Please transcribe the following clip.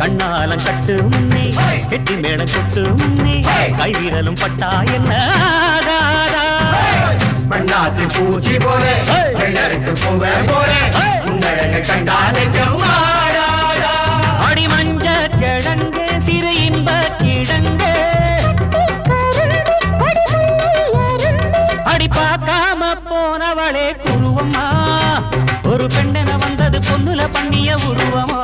கண்ணாலம் கட்டு முன்னே கெட்டி மேடம் கொட்டு முன்னே கைவிரலும் பட்டா என்ன பண்ணாத்து பூச்சி போல வெள்ளருக்கு பூவே போல உன்னழக கண்டானே அடி மஞ்ச கிழங்கு சிறு இன்ப கிழங்கு அடி பார்க்காம போனவளே குருவம்மா ஒரு பெண்ணென வந்தது பொண்ணுல பண்ணிய உருவமா